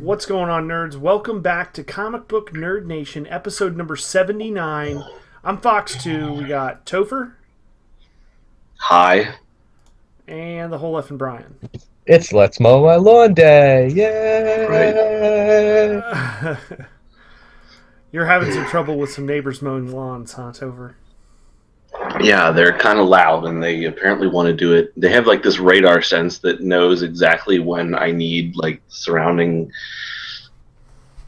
What's going on, nerds? Welcome back to Comic Book Nerd Nation, episode number 79. I'm Fox2. We got Topher Hi. and the whole effing Brian. It's Let's Mow My Lawn Day. Right. Yay! You're having some trouble with some neighbors mowing lawns, huh, Topher? Yeah, they're kind of loud and they apparently want to do it. They have like this radar sense that knows exactly when I need like surrounding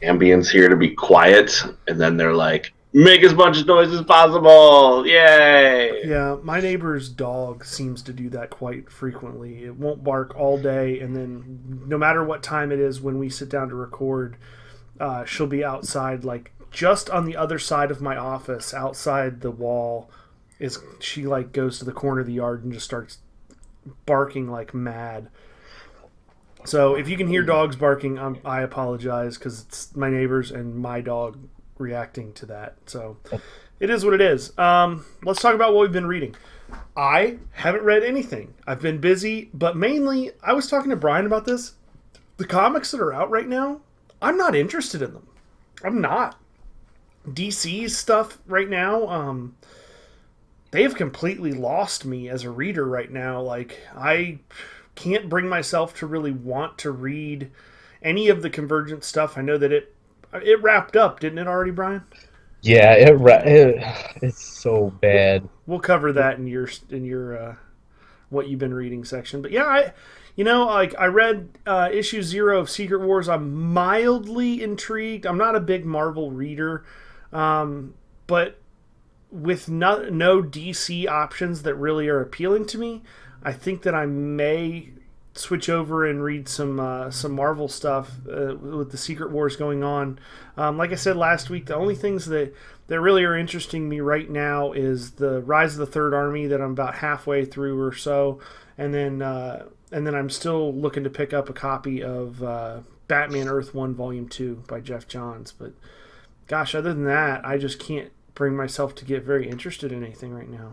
ambience here to be quiet. And then they're like, make as much noise as possible. Yay. Yeah, my neighbor's dog seems to do that quite frequently. It won't bark all day, and then no matter what time it is when we sit down to record, she'll be outside, like just on the other side of my office, outside the wall. She like goes to the corner of the yard and just starts barking like mad. So if you can hear dogs barking, I apologize because it's my neighbors and my dog reacting to that. So it is what it is. Let's talk about what we've been reading. I haven't read anything. I've been busy, but mainly I was talking to Brian about this. The comics that are out right now, I'm not interested in them. I'm not. DC's stuff right now, they have completely lost me as a reader right now. Like, I can't bring myself to really want to read any of the Convergence stuff. I know that it wrapped up, didn't it already, Brian? Yeah, it's so bad. We'll cover that in your what you've been reading section. But yeah, I read issue 0 of Secret Wars. I'm mildly intrigued. I'm not a big Marvel reader, but with no DC options that really are appealing to me, I think that I may switch over and read some Marvel stuff with the Secret Wars going on. Like I said last week, the only things that really are interesting me right now is the Rise of the Third Army that I'm about halfway through or so, and then I'm still looking to pick up a copy of Batman Earth 1 Volume 2 by Jeff Johns. But gosh, other than that, I just can't bring myself to get very interested in anything right now.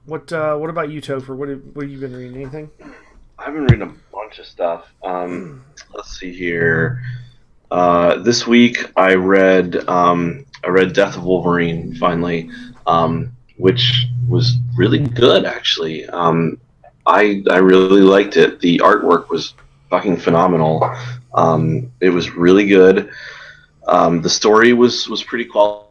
What about you, Topher? What have you been reading? Anything? I've been reading a bunch of stuff. Let's see here. This week I read Death of Wolverine finally, which was really good actually. I really liked it. The artwork was fucking phenomenal. It was really good. The story was pretty quality.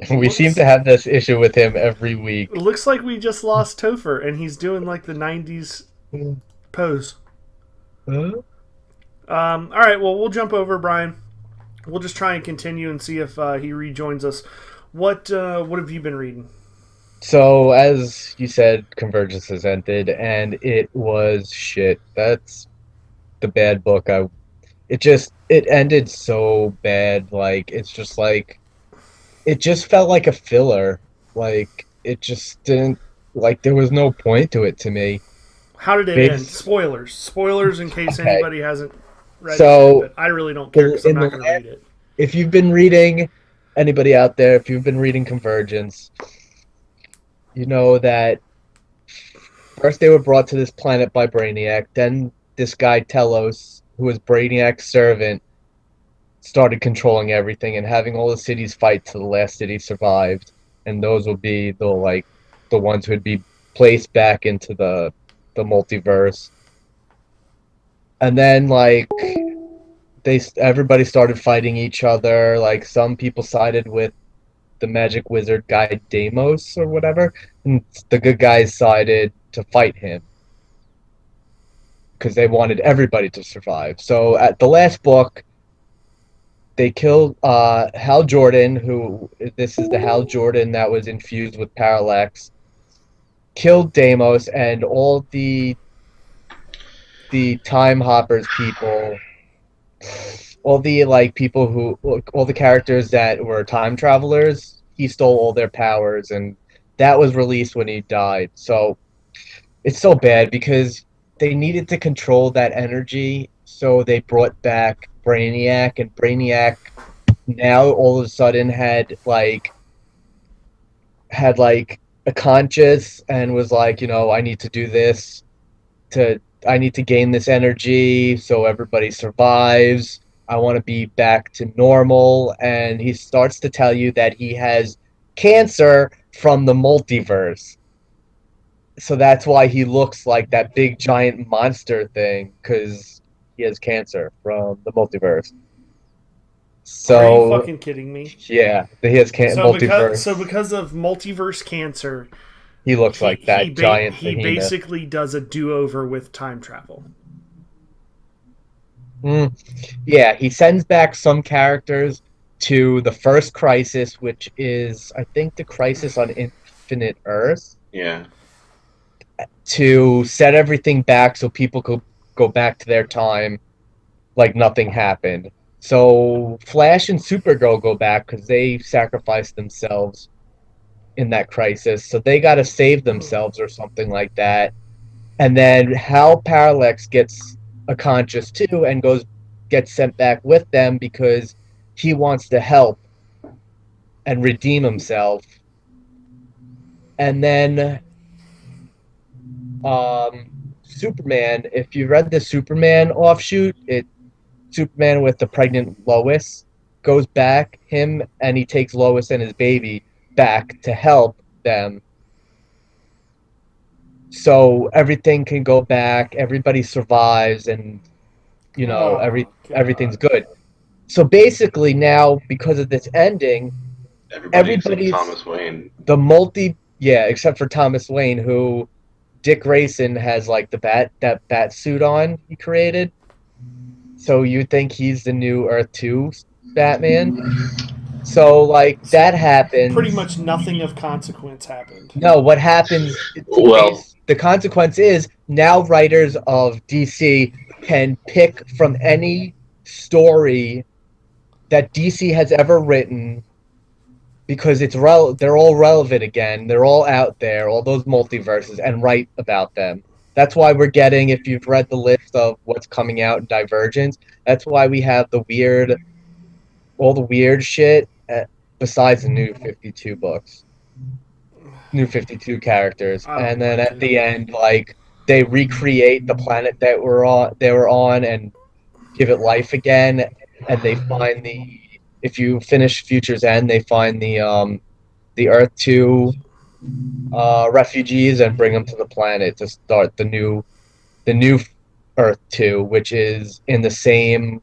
We seem to have this issue with him every week. It looks like we just lost Topher, and he's doing like the 90s pose. Huh? All right, well, we'll jump over, Brian. We'll just try and continue and see if he rejoins us. What have you been reading? So, as you said, Convergence has ended, and it was shit. That's the bad book. It ended so bad. Like, it's just like, it just felt like a filler. Like, it just didn't, like, there was no point to it to me. How did it end? Spoilers in case Okay. anybody hasn't read So, it. But I really don't care because I'm in not the going to read it. if you've been reading, anybody out there, if you've been reading Convergence, you know that first they were brought to this planet by Brainiac, then this guy Telos, who was Brainiac's servant, started controlling everything and having all the cities fight to the last city survived, and those would be the ones who would be placed back into the multiverse. And then everybody started fighting each other. Like, some people sided with the magic wizard guy Deimos or whatever, and the good guys sided to fight him because they wanted everybody to survive. So at the last book, they killed Hal Jordan, this is the Hal Jordan that was infused with Parallax, killed Deimos and all the Time Hoppers people, all the all the characters that were time travelers. He stole all their powers, and that was released when he died. So it's so bad because they needed to control that energy, so they brought back Brainiac, and Brainiac now all of a sudden had a conscious and was like, I need to do this I need to gain this energy so everybody survives. I want to be back to normal. And he starts to tell you that he has cancer from the multiverse. So that's why he looks like that big giant monster thing, because he has cancer from the multiverse. Are you So fucking kidding me? yeah, he has multiverse. Because of multiverse cancer, He looks like that giant he behemoth. basically does a do-over with time travel. Yeah, he sends back some characters to the first crisis, which is, I think, the crisis on Infinite Earth, Yeah. to set everything back so people could go back to their time like nothing happened. So Flash and Supergirl go back because they sacrificed themselves in that crisis. So they got to save themselves or something like that. And then Hal Parallax gets a conscious too and gets sent back with them because he wants to help and redeem himself. And then Superman, if you read the Superman offshoot, Superman with the pregnant Lois goes back, and he takes Lois and his baby back to help them. So everything can go back, everybody survives, and everything's good. So basically now, because of this ending, everybody's Thomas Wayne. Except for Thomas Wayne, who Dick Grayson has like that bat suit on he created. So you think he's the new Earth 2 Batman? So like that happens. Pretty much nothing of consequence happened. No, what happens? Well, the consequence is now writers of DC can pick from any story that DC has ever written, because they're all relevant again. They're all out there, all those multiverses, and write about them. That's why we're getting, if you've read the list of what's coming out in Divergence, that's why we have all the weird shit, besides the New 52 books. New 52 characters. And then at the end, like, they recreate the planet that they were on and give it life again, and they find if you finish Future's End, they find the Earth 2 refugees and bring them to the planet to start the new Earth 2, which is in the same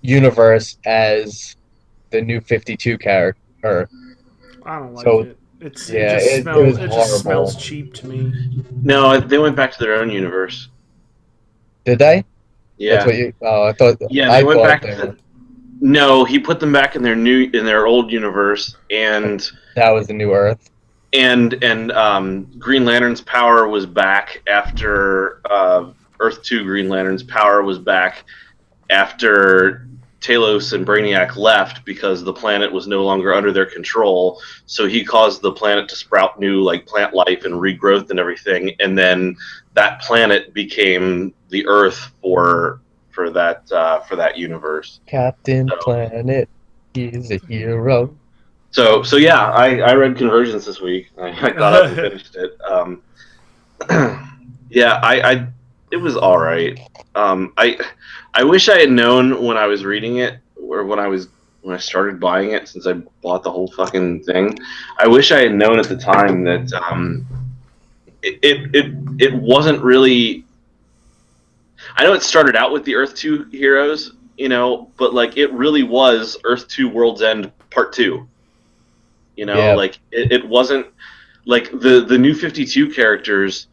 universe as the New 52 character. I don't like it. It just smells cheap to me. No, they went back to their own universe. Did they? Yeah. That's what you. Oh, I thought. Yeah, they went back to. No, he put them back in their old universe, and that was the new Earth. And Green Lantern's power was back after Earth 2. Green Lantern's power was back after Talos and Brainiac left, because the planet was no longer under their control. So he caused the planet to sprout new plant life and regrowth and everything, and then that planet became the Earth for that universe. Captain Planet, he's a hero. So yeah, I read Convergence this week. I got up and finished it. Yeah, it was all right. I wish I had known when I was reading it, or when I started buying it, since I bought the whole fucking thing. I wish I had known at the time that it wasn't really. I know it started out with the Earth 2 heroes, but it really was Earth 2 World's End Part 2. Yeah. It wasn't the New 52 characters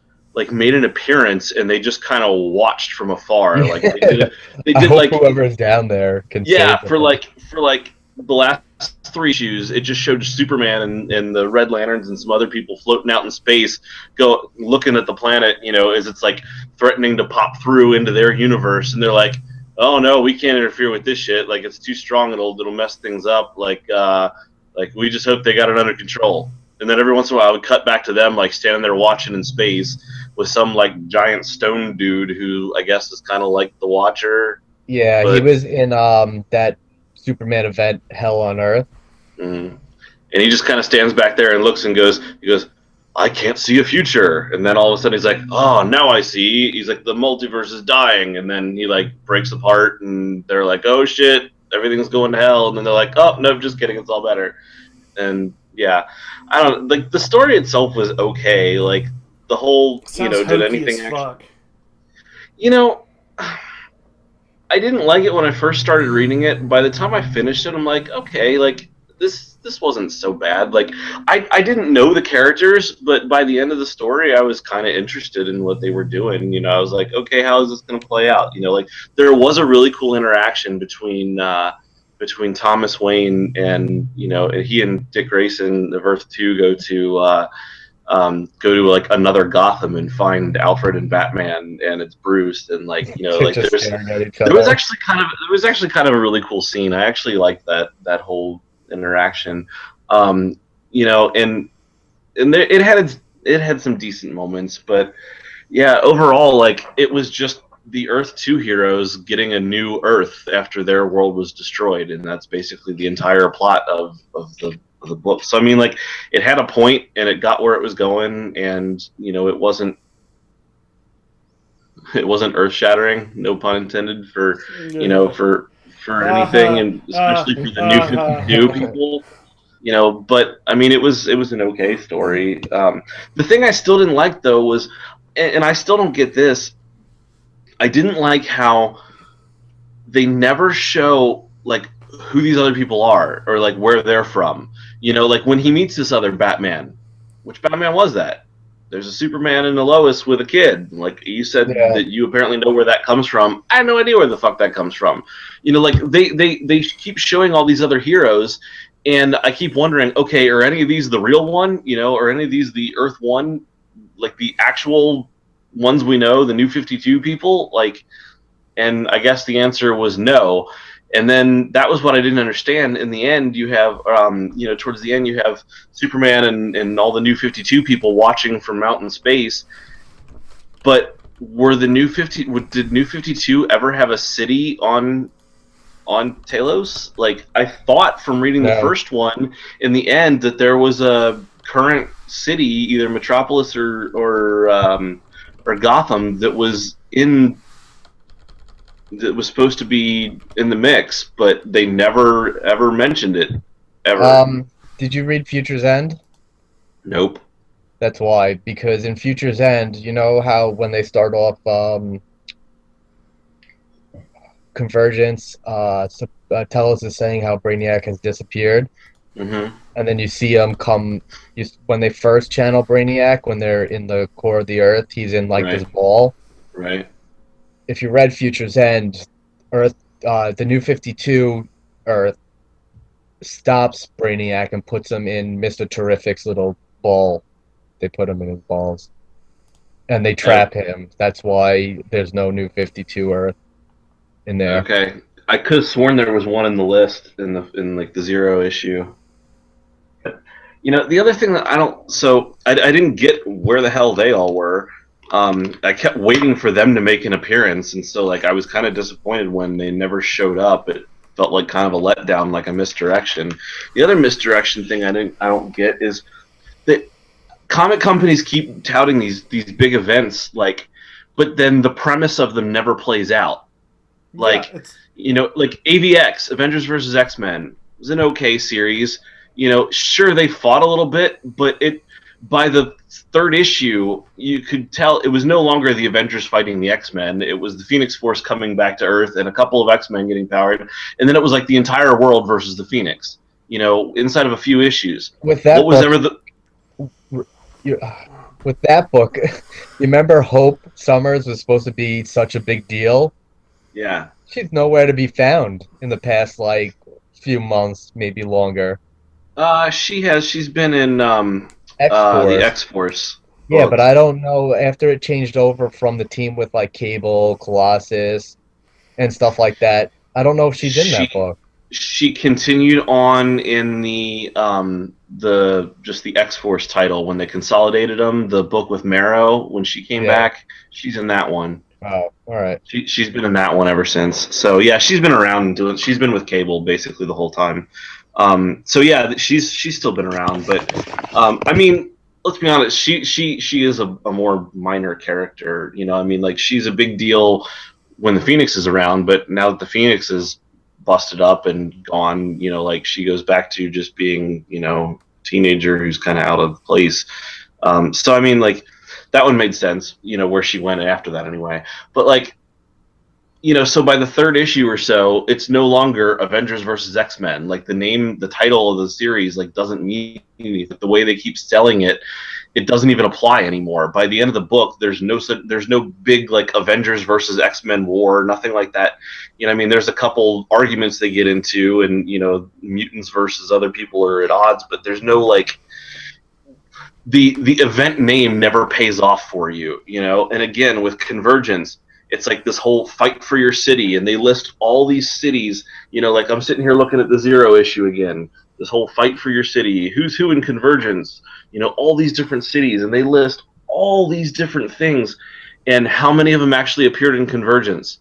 made an appearance, and they just kind of watched from afar. They did whoever's down there can. Yeah, for the last 3 issues, it just showed Superman and the Red Lanterns and some other people floating out in space, go looking at the planet, as it's threatening to pop through into their universe, and they're like, "Oh no, we can't interfere with this shit. It's too strong. It'll mess things up. We just hope they got it under control." And then every once in a while, I would cut back to them, standing there watching in space with some giant stone dude who I guess is kind of like the Watcher. Yeah, he was in that Superman event, Hell on Earth. Mm-hmm. And he just kind of stands back there and looks and he goes, I can't see a future. And then all of a sudden he's like, oh, now I see. He's like, the multiverse is dying. And then he like breaks apart and they're like, oh shit, everything's going to hell. And then they're like, oh, no, just kidding. It's all better. And yeah, I don't like the story itself was okay. Like the whole, Sounds did hokey anything as fuck. I didn't like it when I first started reading it. By the time I finished it, I'm like, okay, like this wasn't so bad. Like I didn't know the characters, but by the end of the story, I was kind of interested in what they were doing. I was like, okay, how is this going to play out? Like there was a really cool interaction between Thomas Wayne and he and Dick Grayson of Earth 2 go to like another Gotham and find Alfred and Batman, and it's Bruce, and like like there was actually kind of a really cool scene. I actually liked that whole interaction, and it had some decent moments, but yeah, overall, like it was just the Earth 2 heroes getting a new Earth after their world was destroyed, and that's basically the entire plot of the book. So I mean, like, it had a point and it got where it was going, and it wasn't earth shattering, no pun intended, for for anything, and especially for the New 52 people. But I mean, it was an okay story. The thing I still didn't like though was, and I still don't get this, I didn't like how they never show like who these other people are or like where they're from. Like when he meets this other Batman, which Batman was that? There's a Superman and a Lois with a kid. Like you said that you apparently know where that comes from. I had no idea where the fuck that comes from. Like they keep showing all these other heroes, and I keep wondering, okay, are any of these the real one? Are any of these the Earth 1, like the actual ones we know, the New 52 people? Like, and I guess the answer was no. And then that was what I didn't understand. In the end, you have, towards the end, you have Superman and all the New 52 people watching from outer space. But did New 52 ever have a city on Talos? Like, I thought from reading the first one, in the end, that there was a current city, either Metropolis or Gotham, that was supposed to be in the mix, but they never ever mentioned it ever. Did you read Future's End? Nope. That's why, because in Future's End, you know how when they start off Convergence, Telos is saying how Brainiac has disappeared, and then you see him when they first channel Brainiac, when they're in the core of the Earth, he's in like this ball. Right. If you read Future's End, Earth, the New 52 Earth stops Brainiac and puts him in Mr. Terrific's little ball. They put him in his balls, and they trap him. That's why there's no New 52 Earth in there. Okay, I could have sworn there was one in the list in like the Zero issue. But, the other thing that I didn't get where the hell they all were. I kept waiting for them to make an appearance, and so like I was kind of disappointed when they never showed up. It felt like kind of a letdown, like a misdirection. The other misdirection thing I don't get is that comic companies keep touting these big events, like, but then the premise of them never plays out. Like, like AVX, Avengers vs. X-Men, was an okay series. Sure, they fought a little bit, but by the third issue, you could tell it was no longer the Avengers fighting the X-Men. It was the Phoenix Force coming back to Earth and a couple of X-Men getting powered. And then it was like the entire world versus the Phoenix, inside of a few issues. With that with that book, you remember Hope Summers was supposed to be such a big deal? Yeah. She's nowhere to be found in the past, like, few months, maybe longer. She's been in... X-Force. The X-Force. Yeah, but I don't know, after it changed over from the team with like Cable, Colossus, and stuff like that, I don't know if she's in that book. She continued on in the X-Force title when they consolidated them, the book with Marrow, when she came back. She's in that one. Oh, all right. She's been in that one ever since. So yeah, she's been around she's been with Cable basically the whole time. So yeah, she's still been around, but I mean, let's be honest, she is a more minor character. You know, I mean, like she's a big deal when the Phoenix is around, but now that the Phoenix is busted up and gone, you know, like she goes back to just being, you know, teenager who's kind of out of place. So I mean, like that one made sense, you know, where she went after that anyway. But like, you know, so by the third issue or so, it's no longer Avengers versus X-Men. Like the title of the series, like doesn't mean anything. The way they keep selling it, it doesn't even apply anymore. By the end of the book, there's no big like Avengers versus X-Men war, nothing like that. You know, I mean, there's a couple arguments they get into, and you know, mutants versus other people are at odds, but there's no like the event name never pays off for you, you know. And again, with Convergence, it's like this whole fight for your city, and they list all these cities. You know, like I'm sitting here looking at the Zero issue again. This whole fight for your city, who's who in Convergence, you know, all these different cities, and they list all these different things. And how many of them actually appeared in Convergence,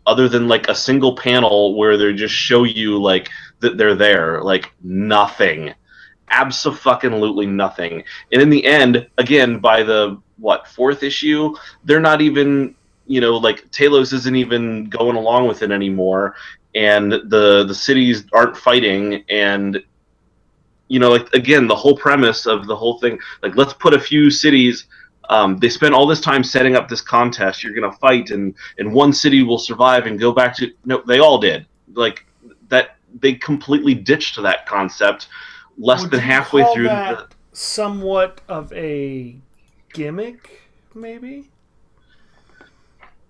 other than like a single panel where they just show you like that they're there? Like nothing, abso-fucking-lutely nothing. And in the end, again, by the fourth issue, they're not even, you know, like Talos isn't even going along with it anymore, and the cities aren't fighting. And you know, like again, the whole premise of the whole thing, like let's put a few cities. They spent all this time setting up this contest. You're gonna fight, and one city will survive and go back to. No, they all did. Like that, they completely ditched that concept less than halfway through. Somewhat of a gimmick, maybe.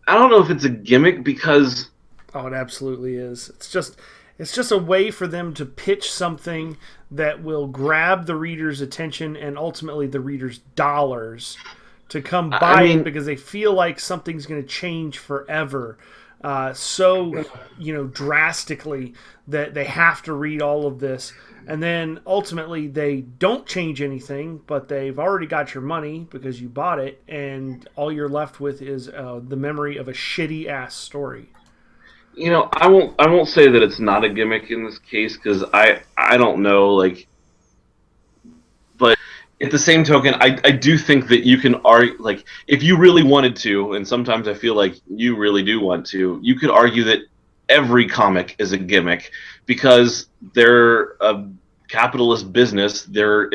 I don't know if it's a gimmick because. Oh, it absolutely is. It's just a way for them to pitch something that will grab the reader's attention and ultimately the reader's dollars to come buy it because they feel like something's going to change forever. So, you know, drastically that they have to read all of this. And then ultimately they don't change anything, but they've already got your money because you bought it, and all you're left with is the memory of a shitty ass story. You know, I won't say that it's not a gimmick in this case, because I don't know, like, but at the same token, I do think that you can argue, like, if you really wanted to, and sometimes I feel like you really do want to, you could argue that every comic is a gimmick because they're a capitalist business. Their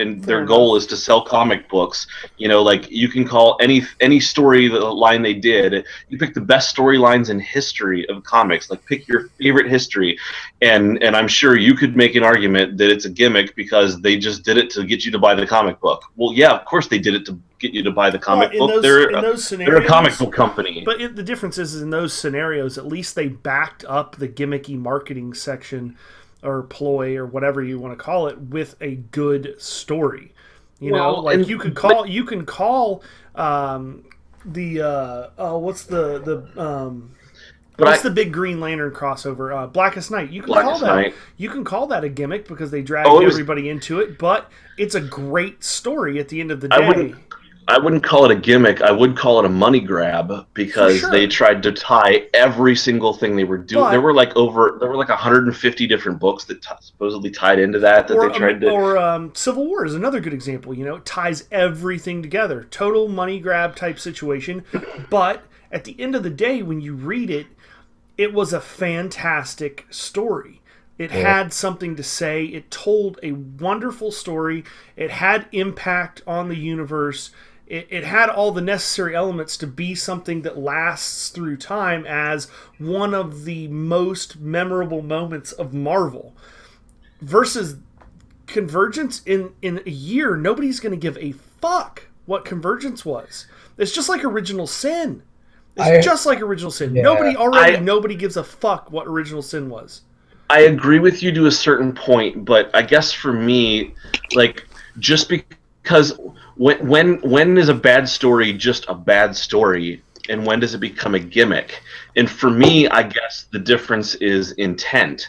goal is to sell comic books. You know, like you can call any story the line they did. You pick the best storylines in history of comics. Like pick your favorite history, and I'm sure you could make an argument that it's a gimmick because they just did it to get you to buy the comic book. Well, yeah, of course they did it to get you to buy the comic book. They're a comic book company. But the difference is in those scenarios, at least they backed up the gimmicky marketing section or ploy or whatever you want to call it with a good story. You know, like you can call what's the big Green Lantern crossover? Blackest Night. You can call that a gimmick because they dragged everybody into it, but it's a great story at the end of the day. I wouldn't call it a gimmick. I would call it a money grab because they tried to tie every single thing they were doing. There were like 150 different books that supposedly tied into that they tried to. Or Civil War is another good example. You know, it ties everything together. Total money grab type situation. But at the end of the day, when you read it, it was a fantastic story. It had something to say. It told a wonderful story. It had impact on the universe. It had all the necessary elements to be something that lasts through time as one of the most memorable moments of Marvel. Versus Convergence, in a year, nobody's going to give a fuck what Convergence was. It's just like Original Sin. Just like Original Sin. Yeah. Nobody gives a fuck what Original Sin was. I agree with you to a certain point, but I guess for me, like, just because when is a bad story just a bad story, and when does it become a gimmick? And for me, I guess the difference is intent.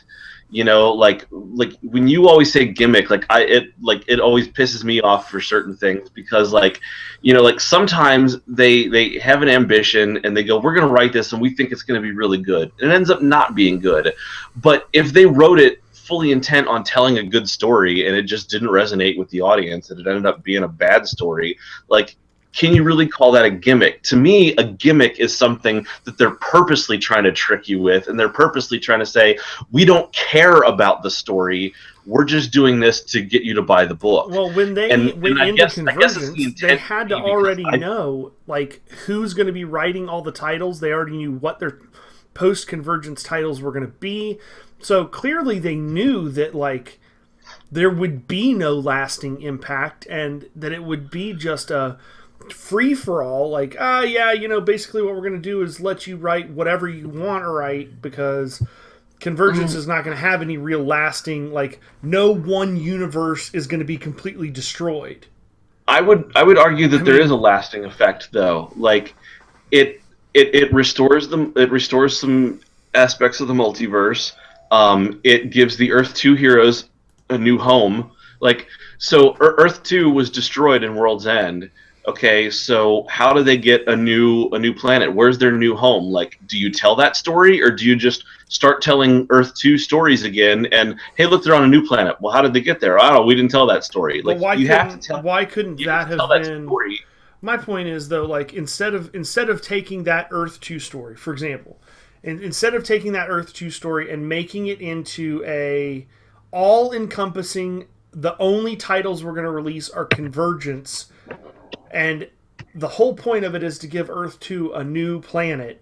You know, like when you always say gimmick, it always pisses me off for certain things because, like, you know, like sometimes they have an ambition and they go, we're going to write this and we think it's going to be really good. And it ends up not being good. But if they wrote it fully intent on telling a good story and it just didn't resonate with the audience and it ended up being a bad story, like, can you really call that a gimmick? To me, a gimmick is something that they're purposely trying to trick you with, and they're purposely trying to say, we don't care about the story. We're just doing this to get you to buy the book. Well, when they went into Convergence, they had to already know, like, who's going to be writing all the titles. They already knew what their post-Convergence titles were going to be. So clearly they knew that, like, there would be no lasting impact and that it would be just a free-for-all, like, yeah, you know, basically what we're going to do is let you write whatever you want to write, because Convergence is not going to have any real lasting, like, no one universe is going to be completely destroyed. I would argue that there is a lasting effect, though. Like, it restores them. It restores some aspects of the multiverse. It gives the Earth 2 heroes a new home. Like, so Earth 2 was destroyed in World's End. Okay, so how do they get a new planet? Where's their new home? Like, do you tell that story, or do you just start telling Earth 2 stories again? And hey, look, they're on a new planet. Well, how did they get there? Oh, we didn't tell that story. Like, well, you have to tell. Why couldn't that have been? Story. My point is, though, like, instead of taking that Earth 2 story, for example, and instead of taking that Earth 2 story and making it into a all-encompassing, the only titles we're going to release are Convergence. And the whole point of it is to give Earth 2 a new planet.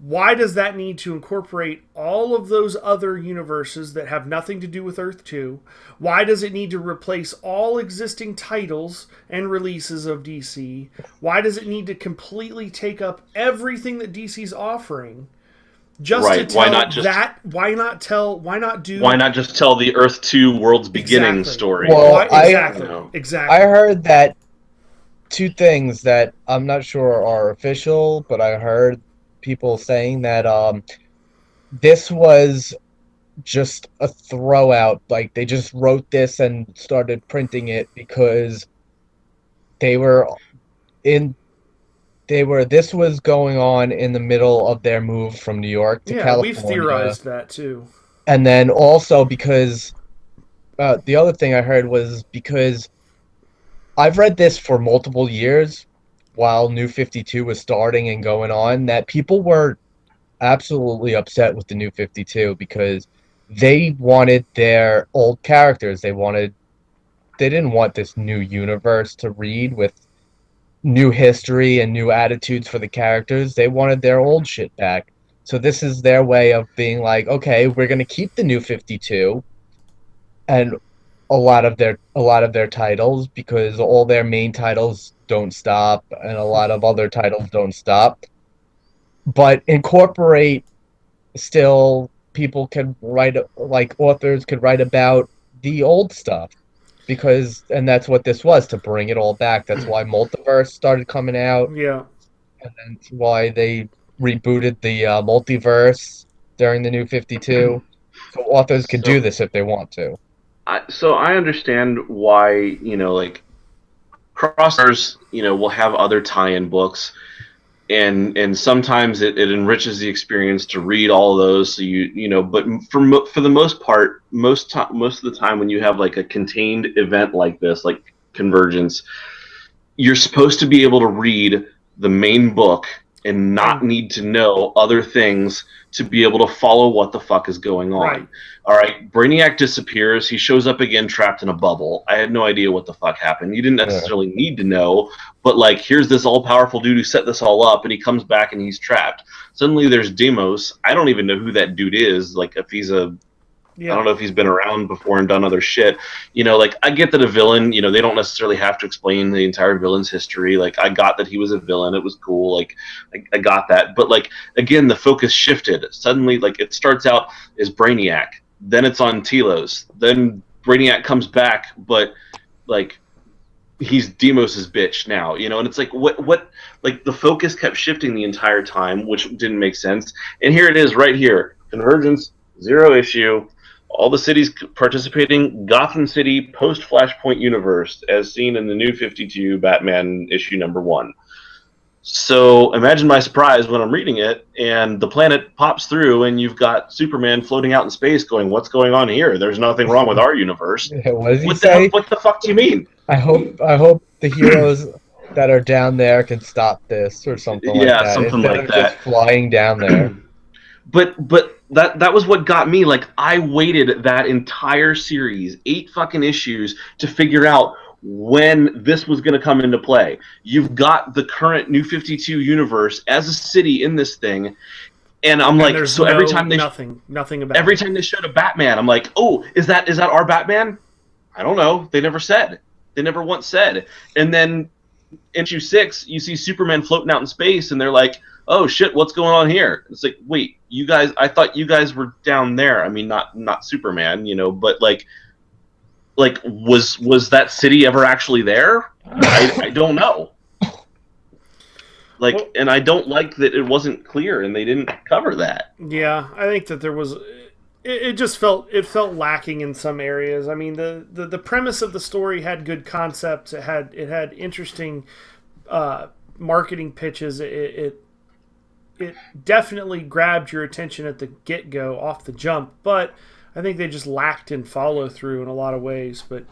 Why does that need to incorporate all of those other universes that have nothing to do with Earth 2? Why does it need to replace all existing titles and releases of DC? Why does it need to completely take up everything that DC's offering? Just to tell that, why not just tell the Earth 2 World's Beginning story? Well, exactly. I heard that two things that I'm not sure are official, but I heard people saying that this was just a throwout. Like, they just wrote this and started printing it because this was going on in the middle of their move from New York to California. We've theorized that too. And then also because the other thing I heard was because I've read this for multiple years while New 52 was starting and going on, that people were absolutely upset with the New 52 because they wanted their old characters. They didn't want this new universe to read with new history and new attitudes for the characters. They wanted their old shit back. So this is their way of being like, okay, we're going to keep the New 52 and a lot of their titles, because all their main titles don't stop and a lot of other titles don't stop, but incorporate still people can write, like authors could write about the old stuff, and that's what this was, to bring it all back. That's why Multiverse started coming out. Yeah. And that's why they rebooted the multiverse during the New 52. So authors can do this if they want to. So I understand why, like, crossovers, will have other tie-in books, and sometimes it enriches the experience to read all of those. So but for the most part, most of the time when you have like a contained event like this, like Convergence, you're supposed to be able to read the main book and not need to know other things to be able to follow what the fuck is going on. Right. All right, Brainiac disappears. He shows up again trapped in a bubble. I had no idea what the fuck happened. You didn't necessarily need to know, but like, here's this all-powerful dude who set this all up, and he comes back and he's trapped. Suddenly there's Deimos. I don't even know who that dude is. Like, if he's I don't know if he's been around before and done other shit. Like, I get that a villain, they don't necessarily have to explain the entire villain's history. Like, I got that he was a villain. It was cool. Like, I got that. But, like, again, the focus shifted. Suddenly, like, it starts out as Brainiac. Then it's on Telos. Then Brainiac comes back, but, like, he's Deimos' bitch now, and it's like, what, like, the focus kept shifting the entire time, which didn't make sense. And here it is right here. Convergence, 0 issue. All the cities participating, Gotham City post-Flashpoint universe, as seen in the New 52 Batman issue #1. So imagine my surprise when I'm reading it and the planet pops through and you've got Superman floating out in space going, what's going on here? There's nothing wrong with our universe. What does he say? What the fuck do you mean? I hope the heroes that are down there can stop this or something like that. Yeah, something instead like of that. Just flying down there. But that was what got me. Like, I waited that entire series, 8 fucking issues, to figure out when this was going to come into play. You've got the current New 52 universe as a city in this thing, and I'm like, so every time they nothing about every time they showed a Batman, I'm like, oh, is that our Batman? I don't know. They never said. They never once said. And then in issue 6, you see Superman floating out in space, and they're like, oh shit, what's going on here? It's like, wait, you guys, I thought you guys were down there. I mean, not Superman, but like was that city ever actually there? I don't know. Like, and I don't like that it wasn't clear and they didn't cover that. Yeah, I think that there was. It just felt lacking in some areas. I mean, the premise of the story had good concepts. It had interesting marketing pitches. It definitely grabbed your attention at the get-go, off the jump, but I think they just lacked in follow-through in a lot of ways. But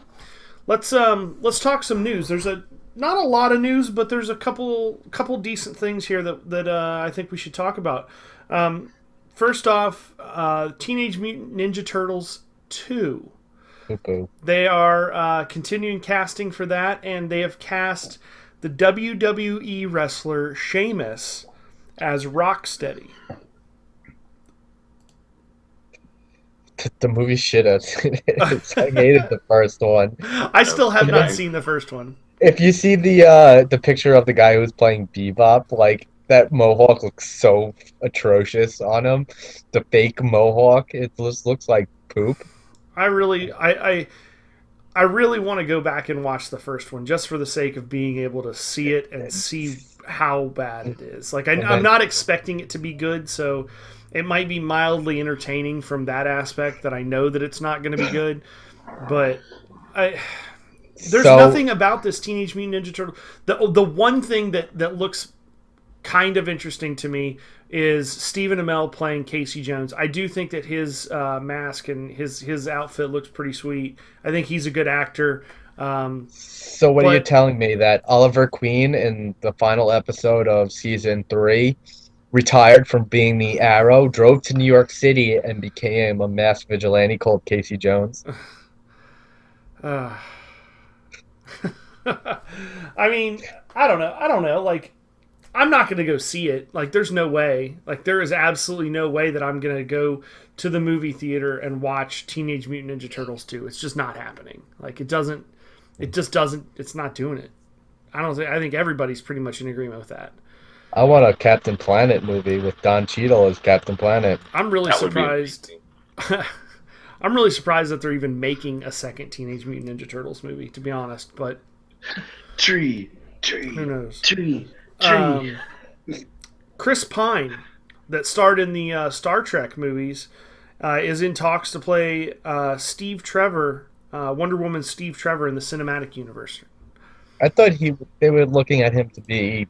let's talk some news. There's not a lot of news, but there's a couple decent things here that I think we should talk about. First off, Teenage Mutant Ninja Turtles 2. Okay. They are continuing casting for that, and they have cast the WWE wrestler Sheamus as Rocksteady. The movie shit I hated the first one. I still have not seen the first one. If you see the picture of the guy who's playing Bebop, like, that mohawk looks so atrocious on him. The fake mohawk, it just looks like poop. I really want to go back and watch the first one just for the sake of being able to see it and see how bad it is. Like, I'm not expecting it to be good, so it might be mildly entertaining from that aspect, that I know that it's not going to be good. But there's nothing about this Teenage Mutant Ninja Turtle. The one thing that looks kind of interesting to me is Stephen Amell playing Casey Jones. I do think that his mask and his outfit looks pretty sweet. I think he's a good actor. So what are you telling me? That Oliver Queen in the final episode of season 3 retired from being the Arrow, drove to New York City, and became a masked vigilante called Casey Jones? I mean, I don't know. Like, I'm not going to go see it. Like, there's no way. Like, there is absolutely no way that I'm going to go to the movie theater and watch Teenage Mutant Ninja Turtles 2. It's just not happening. Like, it's not doing it. I think everybody's pretty much in agreement with that. I want a Captain Planet movie with Don Cheadle as Captain Planet. I'm really surprised. I'm really surprised that they're even making a second Teenage Mutant Ninja Turtles movie, to be honest. But tree, who knows? Tree. Chris Pine, that starred in the Star Trek movies, is in talks to play Steve Trevor, Wonder Woman's Steve Trevor, in the cinematic universe. I thought they were looking at him to be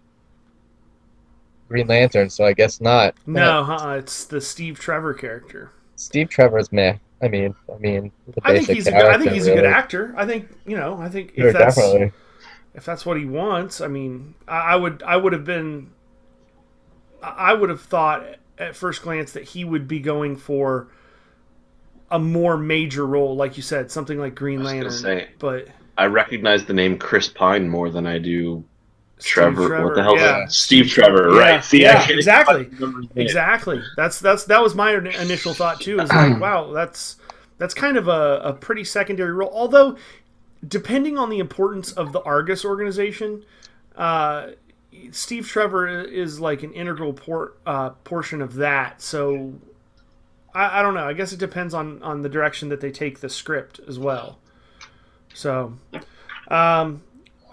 Green Lantern, so I guess not. No, it's the Steve Trevor character. Steve Trevor's meh. I mean, I think he's a good actor. I think if that's what he wants. I mean, I would have thought at first glance that he would be going for a more major role, like you said, something like Green Lantern. But I recognize the name Chris Pine more than I do Trevor. What the hell? Yeah. Steve Trevor, yeah. right? See, yeah, exactly. That was my initial thought too. Is like, wow, that's kind of a pretty secondary role. Although, depending on the importance of the Argus organization, Steve Trevor is like an integral portion of that. So I don't know. I guess it depends on the direction that they take the script as well. So,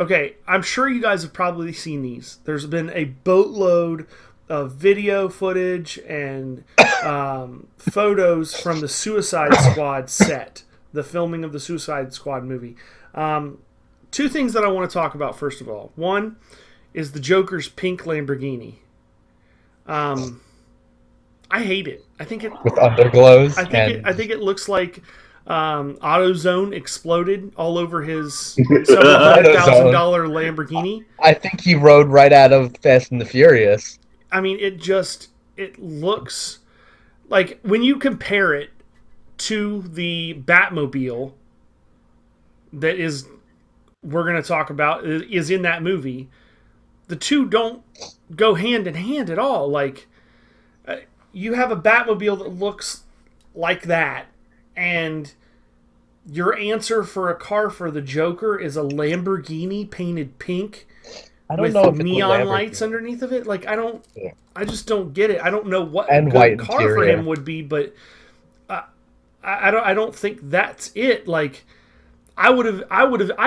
okay, I'm sure you guys have probably seen these. There's been a boatload of video footage and photos from the Suicide Squad set, the filming of the Suicide Squad movie. Two things that I want to talk about, first of all. One is the Joker's pink Lamborghini. I hate it. I think it with underglows. I think it looks like AutoZone exploded all over his several $100,000 Lamborghini. I think he rode right out of Fast and the Furious. I mean, it looks like, when you compare it to the Batmobile that we're going to talk about is in that movie, the two don't go hand in hand at all. Like, you have a Batmobile that looks like that, and your answer for a car for the Joker is a Lamborghini painted pink with neon lights underneath of it. Like, I just don't get it. I don't know what a good car for him would be, but I don't think that's it. Like, I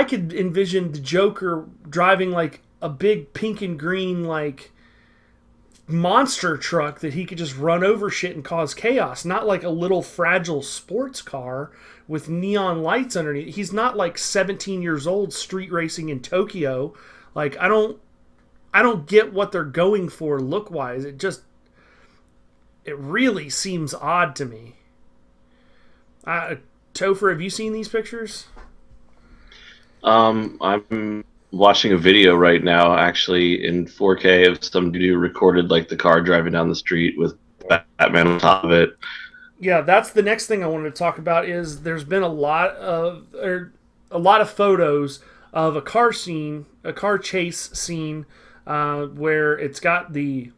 could envision the Joker driving like a big pink and green like monster truck that he could just run over shit and cause chaos, not like a little fragile sports car with neon lights underneath. He's not like 17 years old street racing in Tokyo. Like, I don't get what they're going for look wise. It really seems odd to me. Topher, have you seen these pictures? I'm watching a video right now, actually in 4K, of some dude who recorded like the car driving down the street with Batman on top of it. Yeah, that's the next thing I wanted to talk about. Is there's been a lot of photos of a car chase scene, where it's got the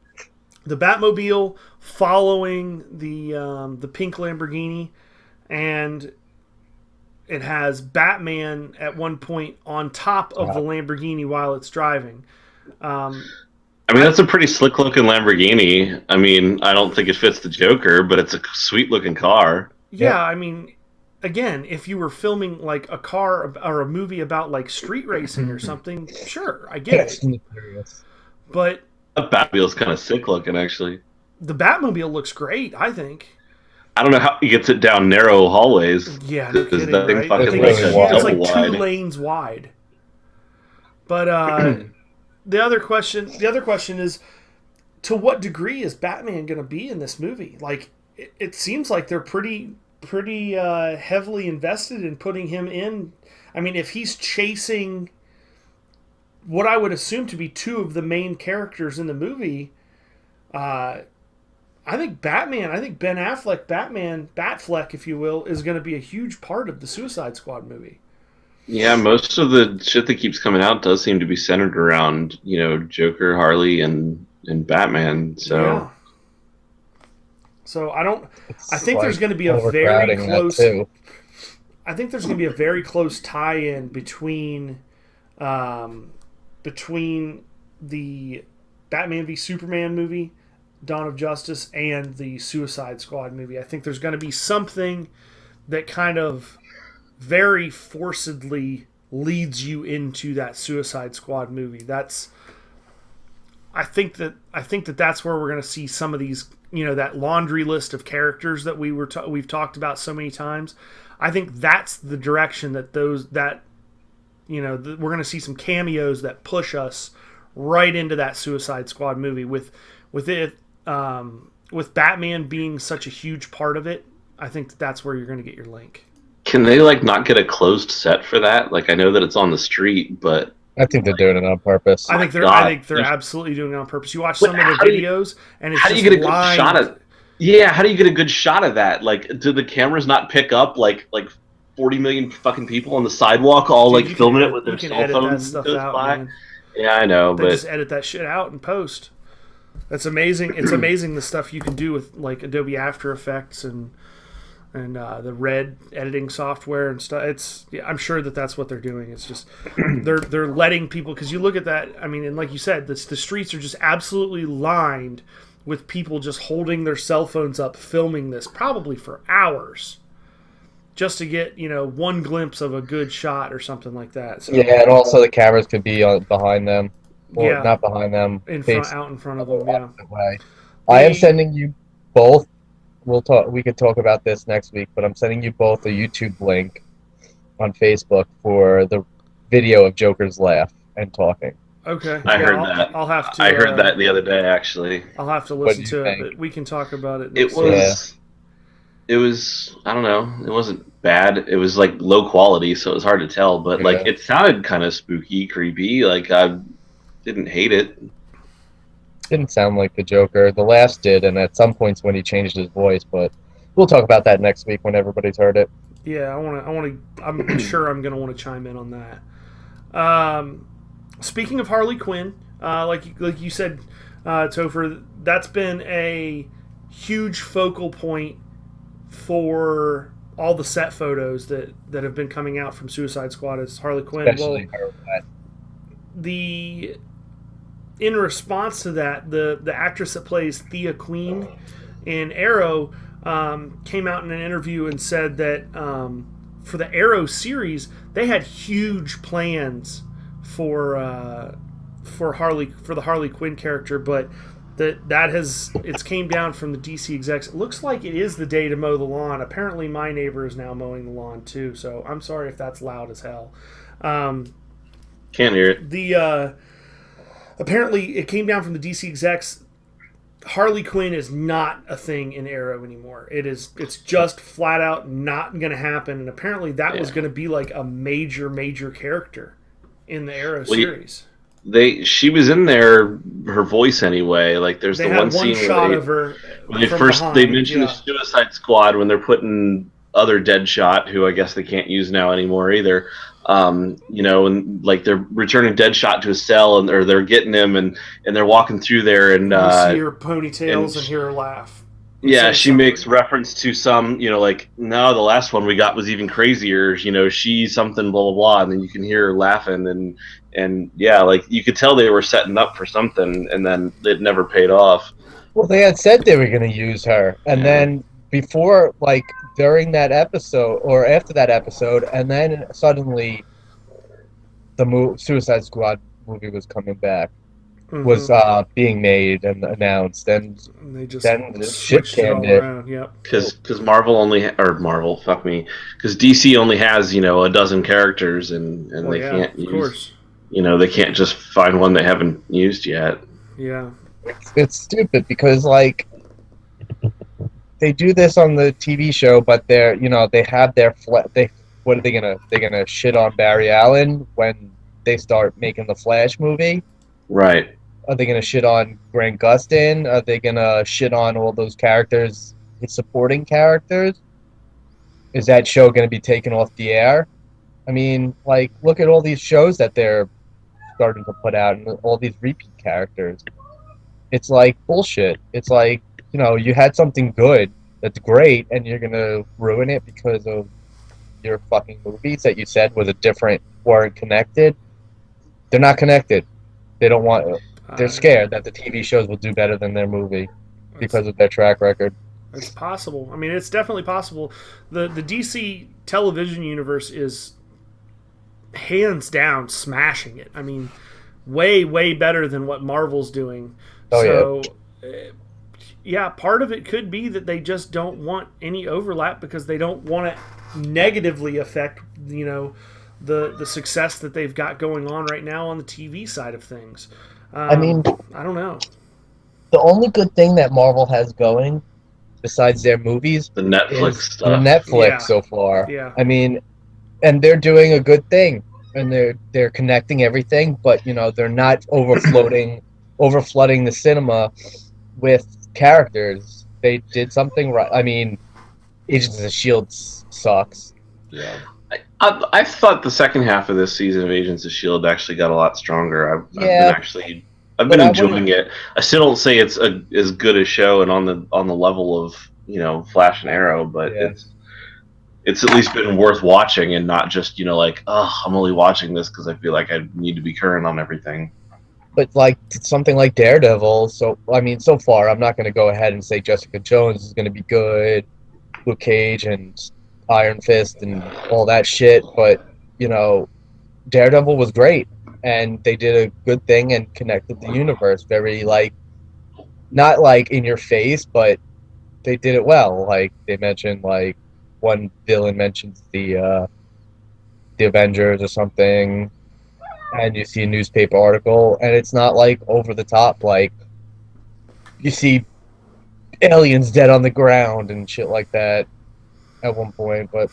Batmobile following the pink Lamborghini, and it has Batman at one point on top of the Lamborghini while it's driving. I mean, that's a pretty slick looking Lamborghini. I mean, I don't think it fits the Joker, but it's a sweet looking car. Yeah, I mean, again, if you were filming like a car or a movie about like street racing or something, sure, I get it. But the Batmobile's kind of sick looking, actually. The Batmobile looks great, I think. I don't know how he gets it down narrow hallways. Yeah, no kidding, that thing right? fucking It's like wide. 2 lanes wide. But the other question is, to what degree is Batman going to be in this movie? Like, it seems like they're pretty heavily invested in putting him in. I mean, if he's chasing what I would assume to be 2 of the main characters in the movie, I think Ben Affleck, Batfleck, if you will, is going to be a huge part of the Suicide Squad movie. Yeah, most of the shit that keeps coming out does seem to be centered around, Joker, Harley, and Batman. So, yeah. So I think there's going to be a very close. I think there's going to be a very close tie-in between the Batman v Superman movie, Dawn of Justice, and the Suicide Squad movie. I think there's going to be something that kind of very forcedly leads you into that Suicide Squad movie. I think that that's where we're going to see some of these, that laundry list of characters that we've talked about so many times. I think that's the direction that we're going to see some cameos that push us right into that Suicide Squad movie with Batman being such a huge part of it. I think that's where you're going to get your link. Can they not get a closed set for that? Like, I know that it's on the street, but I think they're doing it on purpose. I think they're absolutely doing it on purpose. You watch some of the videos, and it's how do you get a good shot of? Yeah, how do you get a good shot of that? Like, do the cameras not pick up like 40 million fucking people on the sidewalk all filming it with their cell phones? Yeah, I know, but just edit that shit out and post. That's amazing. It's amazing the stuff you can do with like Adobe After Effects and the Red editing software and stuff. I'm sure that's what they're doing. It's just they're letting people, because you look at that. I mean, and like you said, the streets are just absolutely lined with people just holding their cell phones up, filming this probably for hours, just to get one glimpse of a good shot or something like that. So, yeah, and also the cameras could be behind them. Or not behind them. Out in front of them, yeah. Way. I am sending you both. We could talk about this next week, but I'm sending you both a YouTube link on Facebook for the video of Joker's laugh and talking. Okay. I Yeah, heard that. I'll have to. I heard that the other day, actually. I'll have to What listen do you to it, think? but we can talk about it It next week. was. It was. I don't know. It wasn't bad. It was like low quality, so it was hard to tell. But like, Yeah. it sounded kind of spooky, creepy. Like I didn't hate it. Didn't sound like the Joker. The last did, and at some points when he changed his voice, but we'll talk about that next week when everybody's heard it. Yeah, I'm sure I'm gonna want to chime in on that. Speaking of Harley Quinn, like you said, Topher, that's been a huge focal point for all the set photos that have been coming out from Suicide Squad as Harley Quinn. Especially Well, her. the in response to that, the actress that plays Thea Queen in Arrow came out in an interview and said that for the Arrow series, they had huge plans for the Harley Quinn character, but it's came down from the DC execs. It looks like it is the day to mow the lawn. Apparently, my neighbor is now mowing the lawn too. So I'm sorry if that's loud as hell. Can't hear it. The apparently it came down from the DC execs. Harley Quinn is not a thing in Arrow anymore. It's just flat out not going to happen. And apparently that was going to be like a major character in the Arrow series. She was in there, her voice anyway. Like there's They the had one scene shot where of her when they from first behind, they mentioned yeah. the Suicide Squad when they're putting other Deadshot, who I guess they can't use now anymore either. And like they're returning Deadshot to his cell, or they're getting him, and they're walking through there, and You see her ponytails and hear her laugh. yeah, Say she something. makes reference to some, like, no, the last one we got was even crazier. She's something, blah blah blah, and then you can hear her laughing, and yeah, like you could tell they were setting up for something, and then it never paid off. Well, they had said they were going to use her, and then before, like during that episode or after that episode, and then suddenly the Suicide Squad movie was coming back, was being made and announced, and they just then the shit switched it all canned it. around. Yep. Because Marvel, fuck me, because DC only has a dozen characters, and Well, they yeah, can't of use, course. they can't just find one they haven't used yet. Yeah. It's stupid because like they do this on the TV show, but they have their what are they gonna shit on Barry Allen when they start making the Flash movie? Right. Are they gonna shit on Grant Gustin? Are they gonna shit on all those characters, his supporting characters? Is that show gonna be taken off the air? I mean, like, look at all these shows that they're starting to put out and all these repeat characters. It's like bullshit. It's like, you had something good that's great and you're gonna ruin it because of your fucking movies that you said weren't connected. They're not connected. They don't want. They're scared that the TV shows will do better than their movie because of their track record. It's possible. I mean, it's definitely possible. The DC television universe is hands down smashing it. I mean, way better than what Marvel's doing. Oh, yeah, part of it could be that they just don't want any overlap because they don't want to negatively affect, the success that they've got going on right now on the TV side of things. I mean, I don't know. The only good thing that Marvel has going, besides their movies, The Netflix is stuff. Netflix Yeah. so far. Yeah. I mean, and they're doing a good thing, and they're connecting everything, but they're not overflooding the cinema with characters. They did something right. I mean, Agents of S.H.I.E.L.D. sucks. Yeah. I thought the second half of this season of Agents of S.H.I.E.L.D. actually got a lot stronger. I've been enjoying it. I still don't say it's as good a show and on the level of Flash and Arrow, but Yeah. it's at least been worth watching and not just like, oh, I'm only watching this because I feel like I need to be current on everything. But like something like Daredevil, so far I'm not going to go ahead and say Jessica Jones is going to be good, Luke Cage and Iron Fist and all that shit, but Daredevil was great, and they did a good thing and connected the universe very, like, not like in your face, but they did it well. Like they mentioned, like one villain mentions the Avengers or something. and you see a newspaper article, and it's not like over the top, like you see aliens dead on the ground and shit like that at one point. But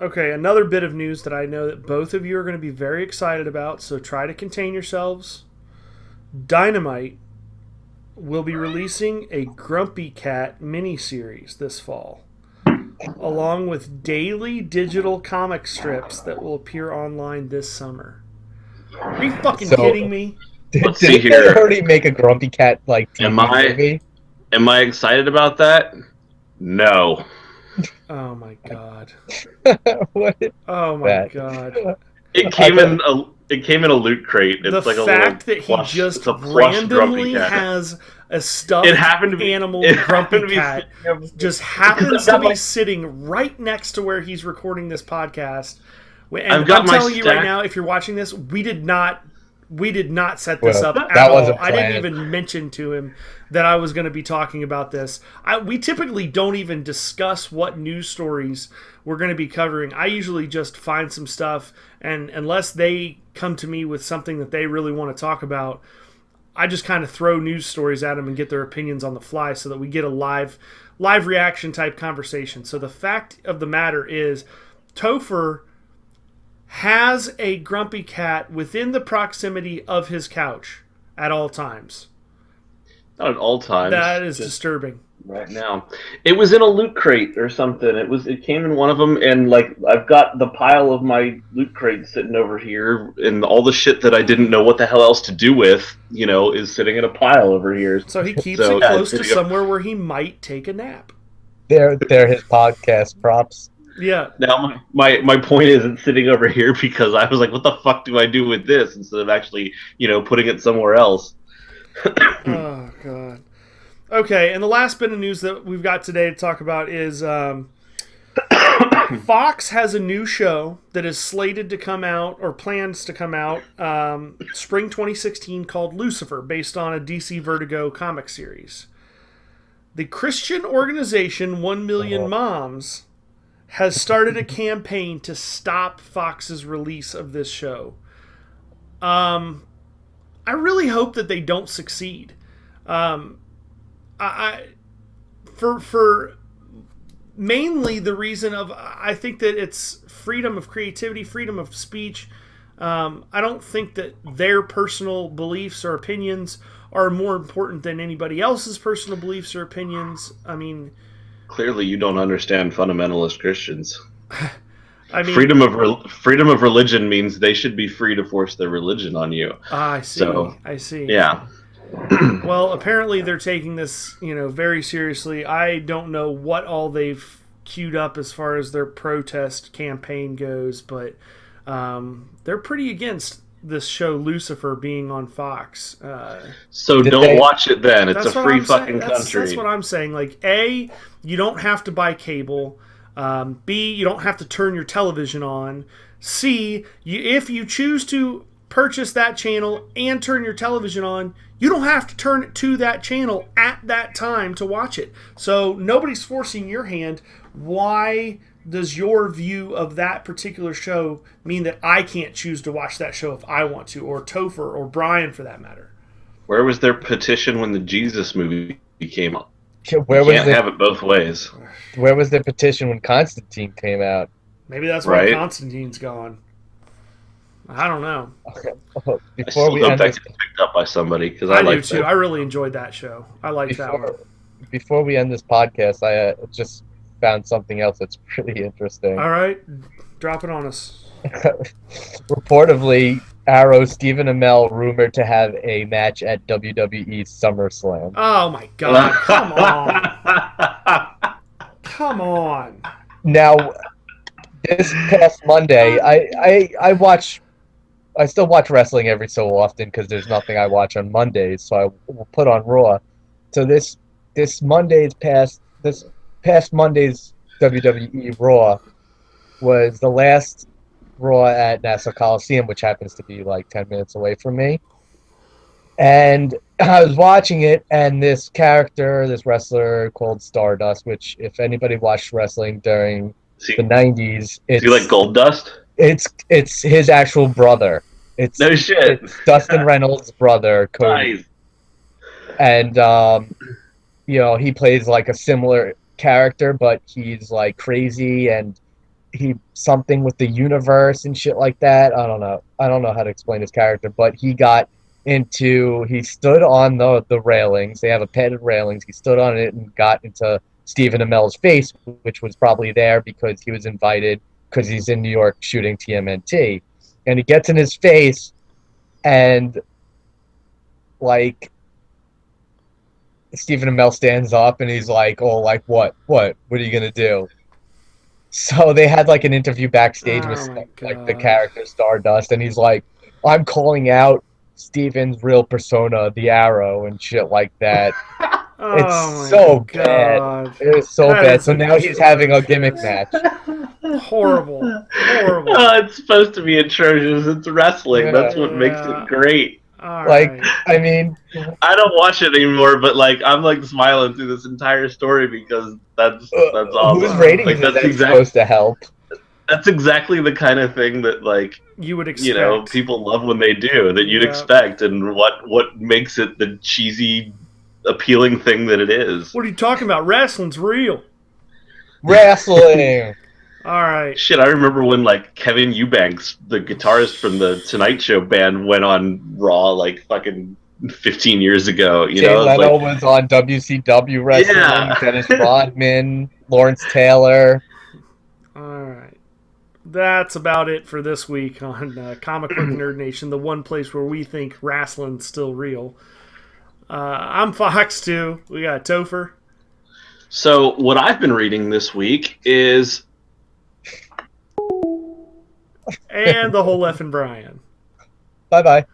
okay, another bit of news that I know that both of you are going to be very excited about, so try to contain yourselves. Dynamite will be releasing a Grumpy Cat miniseries this fall, along with daily digital comic strips that will appear online this summer. Are you fucking kidding me? Let's did see they here. already make a Grumpy Cat like TV movie? Am I excited about that? No. Oh my god. What is Oh my that? god. It came in a loot crate. It's The like a fact little that plush, he just it's a plush Grumpy randomly Cat. has a stuffed It happened to be animal it Grumpy happened to be Cat sitting up- just happens to be sitting right next to where he's recording this podcast. And I've got I'm my telling you right stack- now, if you're watching this, we did not set this up at that all. wasn't I didn't planned. even mention to him that I was going to be talking about this. We typically don't even discuss what news stories we're going to be covering. I usually just find some stuff, and unless they come to me with something that they really want to talk about, I just kind of throw news stories at them and get their opinions on the fly so that we get a live reaction type conversation. So the fact of the matter is, Topher has a Grumpy Cat within the proximity of his couch at all times. Not at all times. That is just disturbing. right now. It was in a loot crate or something. It came in one of them, and like I've got the pile of my loot crate sitting over here, and all the shit that I didn't know what the hell else to do with, is sitting in a pile over here. So he keeps So, it yeah, close to there you go. somewhere where he might take a nap. They're his podcast props. Yeah. Now my point is it's sitting over here because I was like, what the fuck do I do with this instead of actually, putting it somewhere else. Oh, God. Okay, and the last bit of news that we've got today to talk about is Fox has a new show that is slated to come out, or plans to come out, spring 2016, called Lucifer, based on a DC Vertigo comic series. The Christian organization 1 Million Moms has started a campaign to stop Fox's release of this show. I really hope that they don't succeed. For mainly the reason of, I think that it's freedom of creativity, freedom of speech. I don't think that their personal beliefs or opinions are more important than anybody else's personal beliefs or opinions. I mean, Clearly, you don't understand fundamentalist Christians. I mean, freedom of religion means they should be free to force their religion on you. I see. So, I see. Yeah. Well, apparently they're taking this, very seriously. I don't know what all they've queued up as far as their protest campaign goes, but they're pretty against this show Lucifer being on Fox. So don't watch it then. It's a That's what free I'm saying. fucking country. That's what I'm saying. Like, A, you don't have to buy cable. B, you don't have to turn your television on. C, if you choose to purchase that channel and turn your television on, you don't have to turn it to that channel at that time to watch it. So nobody's forcing your hand. Why does your view of that particular show mean that I can't choose to watch that show if I want to, or Topher, or Brian for that matter? Where was their petition when the Jesus movie came out? Where You was can't have it both ways. Where was the petition when Constantine came out? Maybe that's why Right. Constantine's gone. I don't know. Oh, I before still we hope end that this, gets picked up by somebody because I I do like too. that. I really enjoyed that show. I like that one. before we end this podcast, I just found something else that's pretty interesting. All right, drop it on us. Reportedly, Arrow Stephen Amell rumored to have a match at WWE SummerSlam. Oh my God! Come on! Come on! Now, this past Monday, I still watch wrestling every so often because there's nothing I watch on Mondays, so I will put on Raw. So this past Monday's WWE Raw was the last Raw at Nassau Coliseum, which happens to be like 10 minutes away from me. And I was watching it, and this wrestler called Stardust, which if anybody watched wrestling during See, the 90s, do you like Gold Dust? It's his actual brother. No shit. It's Dustin Reynolds' brother, Cody. Nice. And he plays like a similar character, but he's like crazy and he something with the universe and shit like that. I don't know how to explain his character, but he stood on the railings. They have a padded railings. He stood on it and got into Stephen Amell's face, which was probably there because he was invited because he's in New York shooting TMNT. And he gets in his face and like Stephen Amell stands up and he's like, "Oh, like what? What are you gonna do?" So they had like an interview backstage with like the character Stardust, and he's like, "I'm calling out Steven's real persona, the Arrow, and shit like that." It's so bad. It was so bad. So now he's having a gimmick match. Horrible. Oh, it's supposed to be atrocious. It's wrestling. That's what makes it great. I mean, I don't watch it anymore, but like I'm like smiling through this entire story because that's awesome. Whose ratings like, that's supposed to help? That's exactly the kind of thing that like you would expect. People love when they do that you'd expect, and what makes it the cheesy, appealing thing that it is. What are you talking about? Wrestling's real. Wrestling. All right. Shit, I remember when like Kevin Eubanks, the guitarist from the Tonight Show band, went on Raw like fucking 15 years ago. Jay Leno was on WCW wrestling. Yeah. Dennis Rodman, Lawrence Taylor. All right. That's about it for this week on Comic Book Nerd Nation, the one place where we think wrestling's still real. I'm Fox too. We got Topher. So what I've been reading this week is... and the whole effing Brian. Bye-bye.